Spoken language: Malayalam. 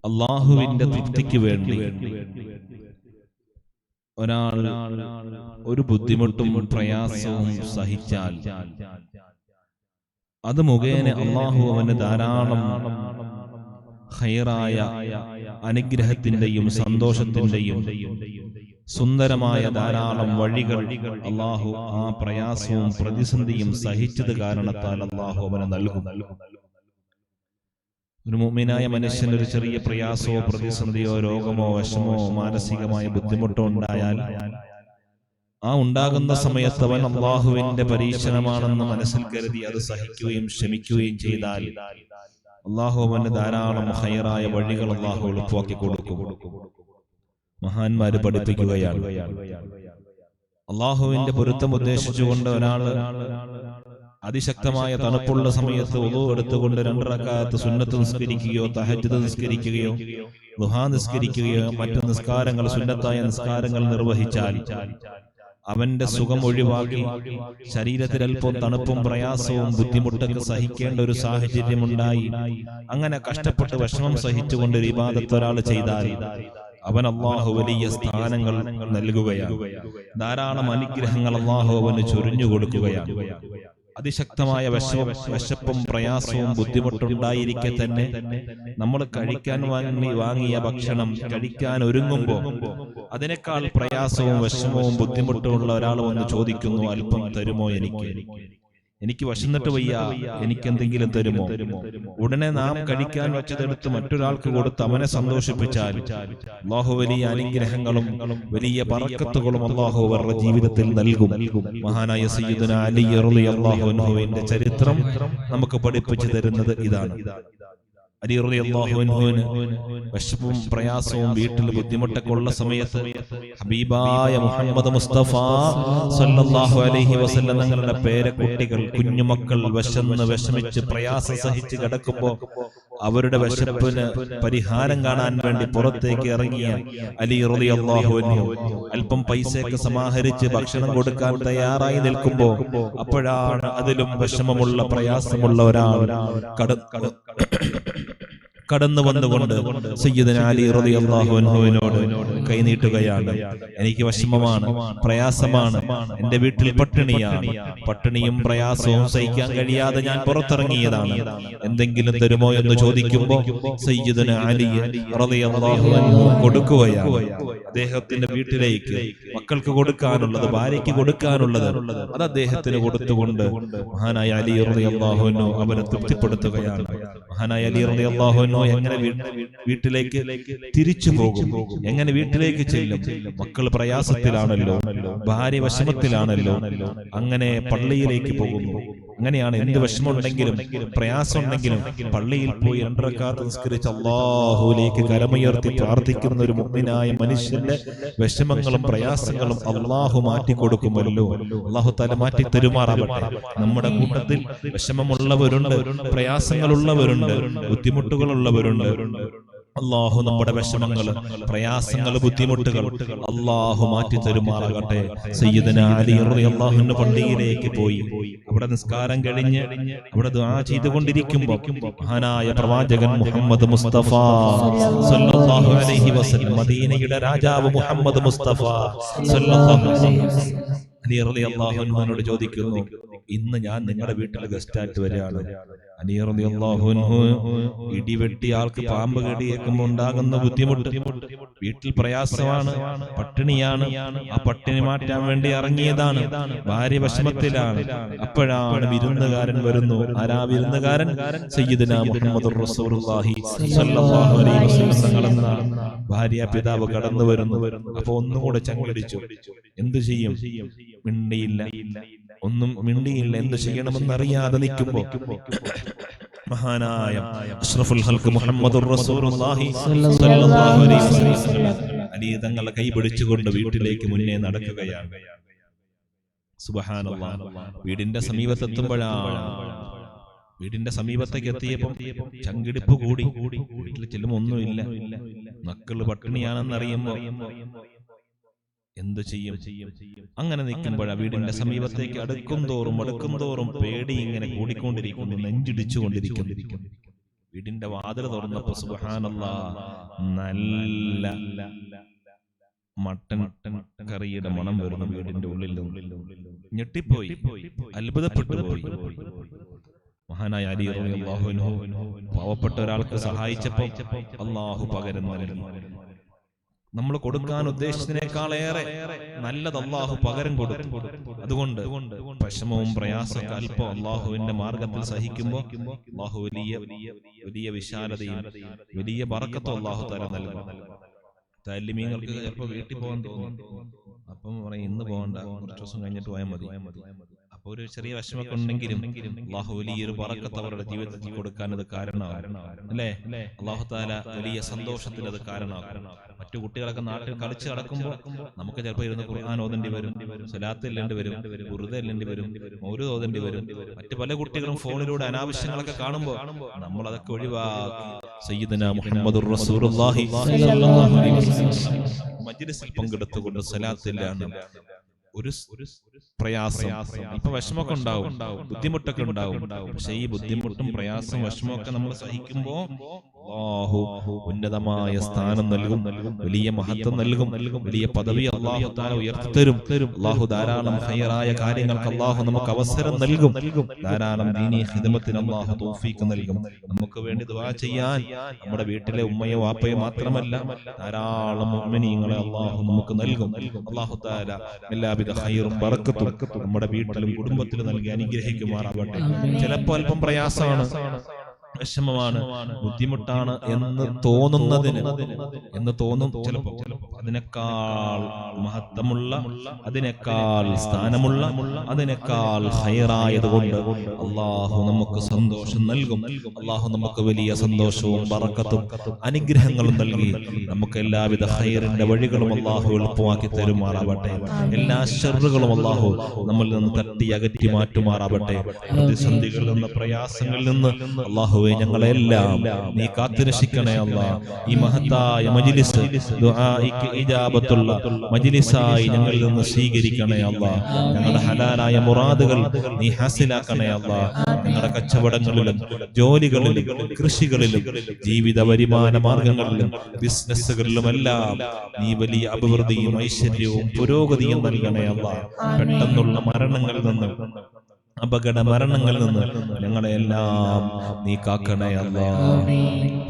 അള്ളാഹുവിന്റെ തൃപ്തിക്ക് വേണ്ടി ഒരാൾ ഒരു ബുദ്ധിമുട്ടും പ്രയാസവും സഹിച്ചാൽ അത് മുഖേന അള്ളാഹു അവന് ധാരാളം ഖൈറായ അനുഗ്രഹത്തിന്റെയും സന്തോഷത്തിന്റെയും സുന്ദരമായ ധാരാളം വഴികൾ അള്ളാഹു ആ പ്രയാസവും പ്രതിസന്ധിയും സഹിച്ചത് കാരണത്താൽ അള്ളാഹു അവന് നൽകും. ഒരു മുഅ്മിനായ മനുഷ്യന് ഒരു ചെറിയ പ്രയാസമോ പ്രതിസന്ധിയോ രോഗമോ വിഷമോ മാനസികമായ ബുദ്ധിമുട്ടോ ഉണ്ടായാൽ ആ ഉണ്ടാകുന്ന സമയത്ത് അവൻ അള്ളാഹുവിന്റെ പരീക്ഷണമാണെന്ന് മനസ്സിൽ കരുതി അത് സഹിക്കുകയും ക്ഷമിക്കുകയും ചെയ്താൽ അള്ളാഹു അവന് ധാരാളം ഖൈറായ വഴികൾ അള്ളാഹു എളുപ്പമാക്കി കൊടുക്കും. മഹാന്മാര് പഠിപ്പിക്കുകയാണ്, അള്ളാഹുവിന്റെ പൊരുത്തം ഉദ്ദേശിച്ചുകൊണ്ട് ഒരാള് അതിശക്തമായ തണുപ്പുള്ള സമയത്ത് വുളൂ എടുത്തുകൊണ്ട് 2 റക്അത്ത് സുന്നത്ത് നിസ്കരിക്കുകയോ തഹജ്ജുദ് നിസ്കരിക്കുകയോ ദുഹാ നിസ്കരിക്കുകയോ മറ്റു നിസ്കാരങ്ങൾ സുന്നത്തായ നിസ്കാരങ്ങൾ നിർവഹിച്ചാൽ അവന്റെ സുഖം ഒഴിവാക്കി ശരീരത്തിൽ അല്പം തണുപ്പും പ്രയാസവും ബുദ്ധിമുട്ടൊക്കെ സഹിക്കേണ്ട ഒരു സാഹചര്യം ഉണ്ടായി അങ്ങനെ കഷ്ടപ്പെട്ട് വിഷമം സഹിച്ചുകൊണ്ട് ഒരു ഇബാദത്ത് ഒരാൾ ചെയ്താൽ അവൻ അള്ളാഹു വലിയ സ്ഥാനങ്ങൾ നൽകുകയാണ്. ധാരാളം അനുഗ്രഹങ്ങൾ അള്ളാഹു അവന് ചൊരിഞ്ഞു കൊടുക്കുകയാണ്. അതിശക്തമായ വിശപ്പും പ്രയാസവും ബുദ്ധിമുട്ടുണ്ടായിരിക്കെ തന്നെ നമ്മൾ കഴിക്കാൻ വാങ്ങിയ ഭക്ഷണം കഴിക്കാൻ ഒരുങ്ങുമ്പോൾ അതിനേക്കാൾ പ്രയാസവും വിഷമവും ബുദ്ധിമുട്ടുമുള്ള ഒരാൾ വന്ന് ചോദിക്കുന്നു, അല്പം തരുമോ, എനിക്ക് വിശന്നിട്ട് വയ്യ, എനിക്കെന്തെങ്കിലും തരുമോ? ഉടനെ നാം കഴിക്കാൻ വെച്ചതെടുത്ത് മറ്റൊരാൾക്ക് കൊടുത്ത് അവനെ സന്തോഷിപ്പിച്ചാൽ അല്ലാഹു വലിയ അനുഗ്രഹങ്ങളും വലിയ ബറക്കത്തുകളും അല്ലാഹു അവരുടെ ജീവിതത്തിൽ നൽകും. മഹാനായ സയ്യിദുനാ അലി റളിയല്ലാഹു അൻഹുവിന്റെ ചരിത്രം നമുക്ക് പഠിപ്പിച്ചു തരുന്നത് ഇതാണ്. അലി റളിയല്ലാഹു അൻഹുവിന് വിശപ്പും പ്രയാസവും വീട്ടിൽ ബുദ്ധിമുട്ടൊക്കെ ഉള്ള സമയത്ത് ഹബീബായ മുഹമ്മദ് മുസ്തഫ സല്ലല്ലാഹു അലൈഹി വസല്ലം തങ്ങളുടെ പേരക്കുട്ടികൾ കുഞ്ഞുമക്കൾ വിശമിച്ച് പ്രയാസം സഹിച്ച് കിടക്കുമ്പോൾ അവരുടെ വിശപ്പിന് പരിഹാരം കാണാൻ വേണ്ടി പുറത്തേക്ക് ഇറങ്ങിയ അലി റളിയല്ലാഹു അൻഹു അല്പം പൈസയൊക്കെ സമാഹരിച്ച് ഭക്ഷണം കൊടുക്കാൻ തയ്യാറായി നിൽക്കുമ്പോൾ അപ്പോഴാണ് അതിലും വിഷമമുള്ള പ്രയാസമുള്ള ഒരാൾ കടന്നു വന്നുകൊണ്ട് സയ്യിദുനാ അലി റളിയല്ലാഹു അൻഹുവിനോട് കൈനീട്ടുകയാണ്. എനിക്ക് വിഷമമാണ്, പ്രയാസമാണ്, എന്റെ വീട്ടിൽ പട്ടിണിയാണ്, പട്ടിണിയും പ്രയാസവും സഹിക്കാൻ കഴിയാതെ ഞാൻ പുറത്തിറങ്ങിയതാണ്, എന്തെങ്കിലും തരുമോ എന്ന് ചോദിക്കുമ്പോൾ സയ്യിദുനാ അലി റളിയല്ലാഹു അൻഹു കൊടുക്കുകയാണ്. അദ്ദേഹത്തിന്റെ വീട്ടിലേക്ക് മക്കൾക്ക് കൊടുക്കാനുള്ളത്, ഭാര്യയ്ക്ക് കൊടുക്കാനുള്ളത് അത് അദ്ദേഹത്തിന് കൊടുത്തുകൊണ്ട് മഹാനായ അലി റളിയല്ലാഹു അൻഹു അവരെ തൃപ്തിപ്പെടുത്തുകയാണ്. മഹാനായ അലി റളിയല്ലാഹു അൻഹു എങ്ങനെ വീട്ടിലേക്ക് തിരിച്ചു പോകും, എങ്ങനെ വീട്ടിലേക്ക് ചെല്ലും? മക്കൾ പ്രയാസത്തിലാണല്ലോ, ഭാര്യ വിഷമത്തിലാണല്ലോ, അങ്ങനെ പള്ളിയിലേക്ക് പോകുന്നു. അങ്ങനെയാണ് എന്ത് വിഷമമുണ്ടെങ്കിലും പ്രയാസം ഉണ്ടെങ്കിലും പള്ളിയിൽ പോയി 2 റക്അത്ത് നിസ്കരിച്ച് അല്ലാഹുവിലേക്ക് കരമുയർത്തി പ്രാർത്ഥിക്കുന്ന ഒരു മുഅ്മിനായ മനുഷ്യന്റെ വിഷമങ്ങളും പ്രയാസങ്ങളും അല്ലാഹു മാറ്റി കൊടുക്കുമല്ലോ. അല്ലാഹു തആല മാറ്റി തരുമാറാവട്ടെ. നമ്മുടെ കൂട്ടത്തിൽ വിഷമമുള്ളവരുണ്ട്, പ്രയാസങ്ങളുള്ളവരുണ്ട്, ബുദ്ധിമുട്ടുകളുള്ളവരുണ്ട്. അല്ലാഹു നമ്മുടെ വിഷമങ്ങൾ, പ്രയാസങ്ങൾ, ബുദ്ധിമുട്ടുകൾ അല്ലാഹു മാറ്റി തരുമാറാകട്ടെ. സയ്യിദുനാ അലി റളിയല്ലാഹു അൻഹു പള്ളിയിലേക്ക് പോയി അവിടെ നിസ്കാരം കഴിഞ്ഞ് അവിടെ ദുആ ചെയ്തുകൊണ്ടിരിക്കുമ്പോൾ മഹാനായ പ്രവാചകൻ മുഹമ്മദ് മുസ്തഫ സല്ലല്ലാഹു അലൈഹി വസല്ലം, മദീനയുടെ രാജാവ് മുഹമ്മദ് മുസ്തഫ സല്ലല്ലാഹു അലൈഹി വസല്ലം അലി റളിയല്ലാഹു അൻഹുവിനോട് ചോദിക്കുന്നു, ഇന്ന് ഞാൻ നിങ്ങളുടെ വീട്ടിൽ ഗസ്റ്റായിട്ട് വരികയാണ്. അലി റളിയല്ലാഹു അൻഹു ഇടിവെട്ടി ആൾക്ക് പാമ്പ് കടിയേക്കുമ്പോൾ ഉണ്ടാകുന്ന ബുദ്ധിമുട്ട്, വീട്ടിൽ പ്രയാസമാണ്, പട്ടിണിയാണ്, ആ പട്ടിണി മാറ്റാൻ വേണ്ടി ഇറങ്ങിയതാണ്, ഭാര്യ വിഷമത്തിലാണ്. അപ്പോഴാണ് വിരുന്നുകാരൻ വരുന്നു. ആരാ വിരുന്നുകാരൻ? സയ്യിദുനാ മുഹമ്മദുർ റസൂലുള്ളാഹി സ്വല്ലല്ലാഹു അലൈഹി വസല്ലം തങ്ങളെന്ന ഭാര്യ പിതാവ് കടന്നു വരുന്നു. അപ്പൊ ഒന്നുകൂടെ ചങ്കിടിച്ചു. എന്തു ചെയ്യും? ഒന്നും മിണ്ടിയില്ല. എന്ത് ചെയ്യണമെന്നറിയാതെ നിൽക്കുമ്പോ മഹാനായ അഷ്റഫുൽ ഖൽഖ് മുഹമ്മദുർ റസൂലുള്ളാഹി സ്വല്ലല്ലാഹു അലൈഹി വസല്ലം അലി തങ്ങളെ കൈപിടിച്ചുകൊണ്ട് വീട്ടിലേക്ക് മുന്നേ നടക്കുകയാണ്. സുബ്ഹാനല്ലാഹ്. വീടിന്റെ സമീപത്തെത്തുമ്പോഴാണ്, വീടിന്റെ സമീപത്തേക്ക് എത്തിയപ്പോൾ ചങ്കിടിപ്പ് കൂടി. വീട്ടിൽ ചെല്ലുമ്പോൾ ഒന്നുമില്ല, മക്കള് പട്ടിണിയാണെന്നറിയുമ്പോ എന്തു ചെയ്യും? അങ്ങനെ നിൽക്കുമ്പോഴാ വീടിന്റെ സമീപത്തേക്ക് അടുക്കും തോറും പേടി ഇങ്ങനെ കൂടിക്കൊണ്ടിരിക്കുന്നു, നെഞ്ചിടിച്ചുകൊണ്ടിരിക്കുന്നു. വീടിന്റെ വാതിൽ തുറന്നപ്പോ സുബ്ഹാനല്ലാഹ് നല്ല മട്ടൻ കറിയുടെ മണം വരുന്നു വീടിന്റെ ഉള്ളിൽ. ഞെട്ടിപ്പോയി, അത്ഭുതപ്പെട്ടു പോയി. മഹാനായ അലി റളിയല്ലാഹു അൻഹു പാവപ്പെട്ട ഒരാൾക്ക് സഹായിച്ചപ്പോ അല്ലാഹു പകരം നൽകി. നമ്മൾ കൊടുക്കാൻ ഉദ്ദേശിച്ചതിനേക്കാളേറെ നല്ലത് അല്ലാഹു പകരം കൊടുക്കും. അതുകൊണ്ട് വിഷമവും പ്രയാസമൊക്കെ അല്പം അല്ലാഹുവിന്റെ മാർഗത്തിൽ സഹിക്കുമ്പോൾ അല്ലാഹു വലിയ വിശാലതയും വലിയ ബറക്കത്തും അല്ലാഹു തആല നൽകും. താലിമീങ്ങൾക്ക് ചിലപ്പോൾ വീട്ടിൽ പോകാൻ തോന്നും. അപ്പം പറയും ഇന്ന് പോകണ്ട, കുറച്ച് ദിവസം കഴിഞ്ഞിട്ട് പോയാൽ മതി. അപ്പൊ ഒരു ചെറിയ വിഷമൊക്കെ ഉണ്ടെങ്കിലും അല്ലാഹു വലിയൊരു ബറക്കത്ത് അവരുടെ ജീവിതത്തിൽ കൊടുക്കാൻ അത് കാരണമാകും, അല്ലേ? അല്ലാഹു തആല വലിയ സന്തോഷത്തിൽ അത് കാരണമാകും. മറ്റു കുട്ടികളൊക്കെ നാട്ടിൽ കളിച്ച് നടക്കുമ്പോൾ നമുക്ക് ചിലപ്പോൾ ഇരുന്ന് ഖുർആൻ ഓതേണ്ടി വരും, സ്വലാത്ത് ചെല്ലേണ്ടി വരും, ഉറുദ ചെല്ലേണ്ടി വരും, മൗലൂദ് ഓതേണ്ടി വരും. മറ്റു പല കുട്ടികളും ഫോണിലൂടെ അനാവശ്യങ്ങളൊക്കെ കാണുമ്പോൾ നമ്മൾ അതൊക്കെ ഒഴിവാക്കി സയ്യിദുനാ മുഹമ്മദുർ റസൂലുള്ളാഹി സ്വല്ലല്ലാഹു അലൈഹി വസല്ലം മജ്ലിസിൽ പങ്കെടുത്തുകൊണ്ട് സ്വലാത്തിലാണ് ഒരു പ്രയാസം, അല്പം വിഷമൊക്കെ ഉണ്ടാവും, ബുദ്ധിമുട്ടൊക്കെ ഉണ്ടാവും. പക്ഷെ ഈ ബുദ്ധിമുട്ടും പ്രയാസം വിഷമമൊക്കെ നമ്മൾ സഹിക്കുമ്പോ അല്ലാഹു ഉന്നതമായ സ്ഥാനം നൽകും, വലിയ മഹത്വം നൽകും, വലിയ പദവി അല്ലാഹു തആല ഉയർത്തി തരും. അല്ലാഹു ധാരാളം ഖൈറായ കാര്യങ്ങൾക്ക് അല്ലാഹു നമുക്ക് അവസരം നൽകും. ധാരാളം ദീനീ ഖിദ്മത്തിന് അല്ലാഹു തൗഫീഖ് നൽകും. നമുക്ക് വേണ്ടി ദുആ ചെയ്യാൻ നമ്മുടെ വീട്ടിലെ ഉമ്മയോ വാപ്പയോ മാത്രമല്ല, ധാരാളം മുഅ്മിനീങ്ങളെ അല്ലാഹു നമുക്ക് നൽകും. അല്ലാഹു തആല എല്ലാവിധ ഖൈറും ബറക്കത്തും നമ്മുടെ വീട്ടിലും കുടുംബത്തിലും നൽകി അനുഗ്രഹിക്കുമാറാവട്ടെ. ചിലപ്പോൾ അല്പം പ്രയാസമാണ്, വിഷമമാണ്, ബുദ്ധിമുട്ടാണ് എന്ന് തോന്നും ചിലപ്പോ. അതിനേക്കാൾ മഹത്വമുള്ള, അതിനേക്കാൾ സ്ഥാനമുള്ള, അതിനേക്കാൾ ഖൈറായതുകൊണ്ട് അല്ലാഹു നമുക്ക് സന്തോഷം നൽകും. അല്ലാഹു നമുക്ക് വലിയ സന്തോഷവും ബറക്കത്തും അനുഗ്രഹങ്ങളും നൽകി നമുക്ക് എല്ലാവിധ ഖൈറിന്റെ വഴികളും അല്ലാഹു എളുപ്പമാക്കി തരുമാറാവട്ടെ. എല്ലാ ശർറുകളും അല്ലാഹു നമ്മളിൽ നിന്ന് തട്ടി അകറ്റി മാറ്റുമാറാവട്ടെ. പ്രതിസന്ധികളിൽ നിന്ന്, പ്രയാസങ്ങളിൽ നിന്ന് അല്ലാഹു ഞങ്ങളെല്ലാം നീ കാത്തുരക്ഷിക്കണേ അല്ലാഹ്. ഈ മഹത്തായ മജ്ലിസ് ദുആഇക്ക് ഇജാബത്തുള്ള മജ്ലിസായി ഞങ്ങളിൽ നിന്ന് സ്വീകരിക്കണേ അല്ലാഹ്. ഞങ്ങളുടെ ഹലാലായ മുറാദുകൾ നീ ഹാസിലാക്കണേ അല്ലാഹ്. ഞങ്ങളുടെ കച്ചവടങ്ങളിലും ജോലികളിലും കൃഷികളിലും ജീവിത വരുമാന മാർഗങ്ങളിലും ബിസിനസ്സുകളിലുമെല്ലാം നീ വലിയ അഭിവൃദ്ധിയും ഐശ്വര്യവും പുരോഗതിയും നൽകണേ അല്ലാഹ്. പെട്ടെന്നുള്ള മരണങ്ങളിൽ നിന്ന്, അപകട മരണങ്ങളിൽ നിന്ന് ഞങ്ങളെല്ലാം നീ കാക്കണേ അല്ലാഹ്.